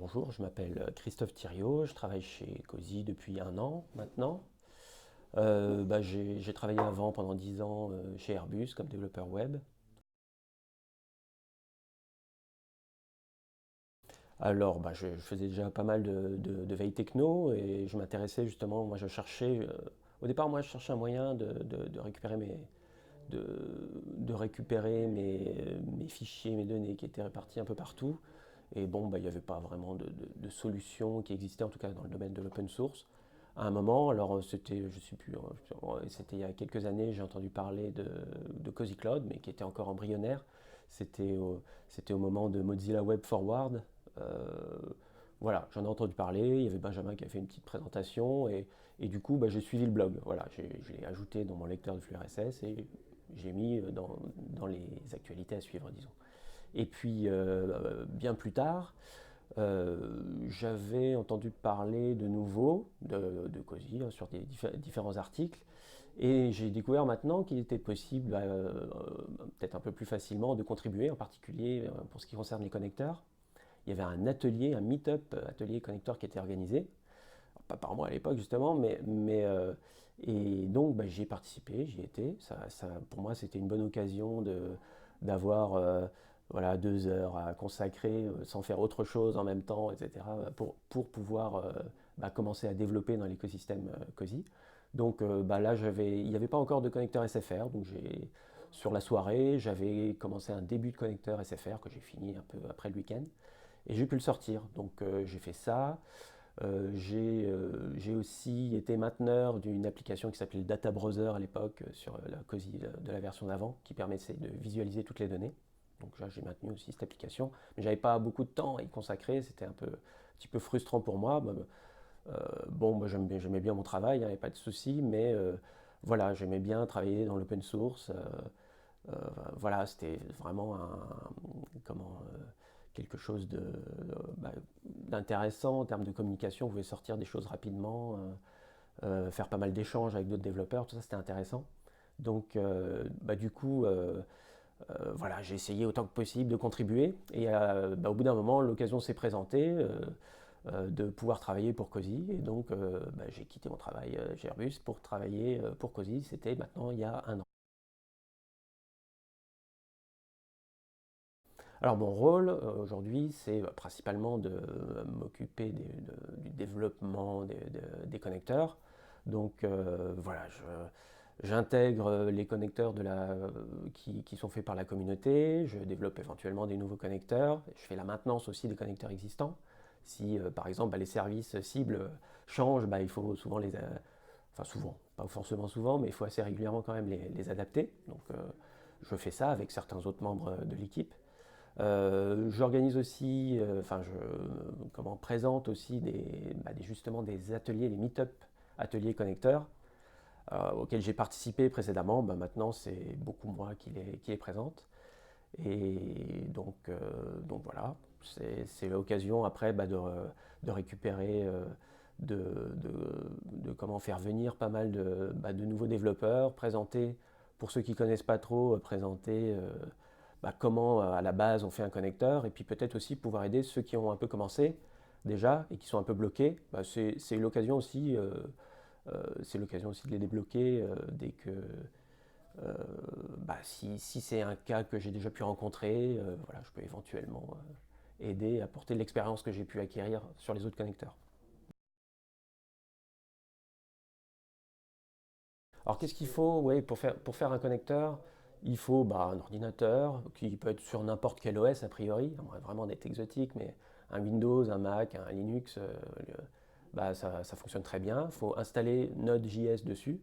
Bonjour, je m'appelle Christophe Thiriot, je travaille chez Cozy depuis un an maintenant. J'ai travaillé avant pendant 10 ans chez Airbus comme développeur web. Alors, je faisais déjà pas mal de veille techno et je m'intéressais justement, moi je cherchais, au départ moi je cherchais un moyen de récupérer de, de récupérer mes fichiers, mes données qui étaient répartis un peu partout. Et bon, il n'y avait pas vraiment de solution qui existait, en tout cas dans le domaine de l'open source. À un moment, alors c'était, je sais plus, c'était il y a quelques années, j'ai entendu parler de Cozy Cloud, mais qui était encore embryonnaire. C'était au moment de Mozilla Web Forward. Euh, voilà, j'en ai entendu parler. Il y avait Benjamin qui a fait une petite présentation et du coup, j'ai suivi le blog. Voilà, je l'ai ajouté dans mon lecteur de flux RSS et j'ai mis dans les actualités à suivre, disons. Et puis, bien plus tard, j'avais entendu parler de nouveau de Cozy sur des différents articles. Et j'ai découvert maintenant qu'il était possible, peut-être un peu plus facilement, de contribuer, en particulier pour ce qui concerne les connecteurs. Il y avait un atelier, un meet-up atelier connecteur qui était organisé. Alors, pas par moi à l'époque justement, et donc j'y ai participé, j'y étais. Pour moi, c'était une bonne occasion d'avoir voilà, 2 heures à consacrer sans faire autre chose en même temps, etc., pour pouvoir commencer à développer dans l'écosystème Cozy. Donc là, il n'y avait pas encore de connecteur SFR, donc sur la soirée, j'avais commencé un début de connecteur SFR que j'ai fini un peu après le week-end, et j'ai pu le sortir. Donc j'ai fait ça. J'ai aussi été mainteneur d'une application qui s'appelait le Data Browser à l'époque sur la Cozy de la version d'avant, qui permettait de visualiser toutes les données. Donc là, j'ai maintenu aussi cette application. Mais j'avais pas beaucoup de temps à y consacrer, c'était un petit peu frustrant pour moi. Moi j'aimais bien mon travail, il n'y avait pas de souci, mais voilà, j'aimais bien travailler dans l'open source. Voilà, c'était vraiment quelque chose bah, d'intéressant en termes de communication. On pouvait sortir des choses rapidement, faire pas mal d'échanges avec d'autres développeurs, tout ça c'était intéressant. Donc, du coup, voilà, j'ai essayé autant que possible de contribuer. Et au bout d'un moment, l'occasion s'est présentée de pouvoir travailler pour Cozy. Et donc, j'ai quitté mon travail chez Airbus pour travailler pour Cozy. C'était maintenant il y a un an. Alors mon rôle aujourd'hui, c'est principalement de m'occuper du développement des connecteurs. Donc voilà, j'intègre les connecteurs qui sont faits par la communauté, je développe éventuellement des nouveaux connecteurs, je fais la maintenance aussi des connecteurs existants. Si par exemple les services cibles changent, il faut souvent enfin souvent, pas forcément souvent, mais il faut assez régulièrement quand même les adapter. Donc je fais ça avec certains autres membres de l'équipe. J'organise aussi, présente aussi justement des ateliers, des meet-up ateliers connecteurs auxquels j'ai participé précédemment. Maintenant, c'est beaucoup moi qui les présente. Et donc voilà, c'est l'occasion après de récupérer, de, comment faire venir pas mal de nouveaux développeurs, présenter, pour ceux qui ne connaissent pas trop, présenter comment à la base on fait un connecteur, et puis peut-être aussi pouvoir aider ceux qui ont un peu commencé déjà et qui sont un peu bloqués. C'est l'occasion aussi, de les débloquer dès que si c'est un cas que j'ai déjà pu rencontrer, voilà, je peux éventuellement aider, apporter de l'expérience que j'ai pu acquérir sur les autres connecteurs. Alors qu'est-ce qu'il faut, ouais, pour faire un connecteur? Il faut un ordinateur qui peut être sur n'importe quel OS a priori, à moins vraiment d'être exotique, mais un Windows, un Mac, un Linux, ça fonctionne très bien. Il faut installer Node.js dessus,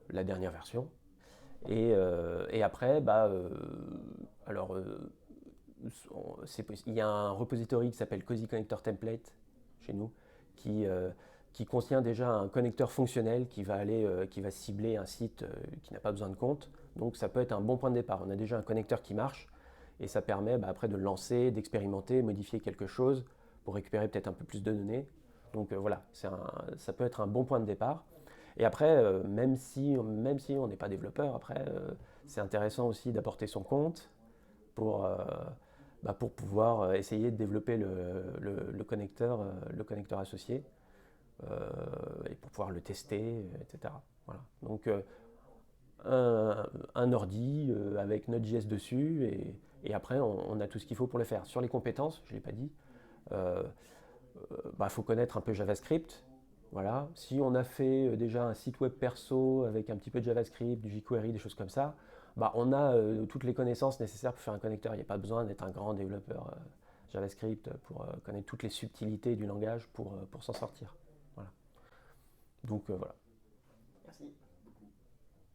la dernière version. Et après, alors, il y a un repository qui s'appelle Cozy Connector Template chez nous, qui, euh, qui contient déjà un connecteur fonctionnel qui va cibler un site qui n'a pas besoin de compte. Donc ça peut être un bon point de départ. On a déjà un connecteur qui marche et ça permet après de le lancer, d'expérimenter, modifier quelque chose pour récupérer peut-être un peu plus de données. Donc voilà, ça peut être un bon point de départ. Et après, même si on n'est pas développeur, après, c'est intéressant aussi d'apporter son compte pour, pour pouvoir essayer de développer le connecteur associé et pour pouvoir le tester, etc. Voilà. Donc un ordi avec Node.js dessus et après on a tout ce qu'il faut pour le faire. Sur les compétences, je ne l'ai pas dit, euh, faut connaître un peu JavaScript. Voilà. Si on a fait déjà un site web perso avec un petit peu de JavaScript, du jQuery, des choses comme ça, on a toutes les connaissances nécessaires pour faire un connecteur. Il n'y a pas besoin d'être un grand développeur JavaScript pour connaître toutes les subtilités du langage pour s'en sortir. Voilà. Donc voilà. Merci.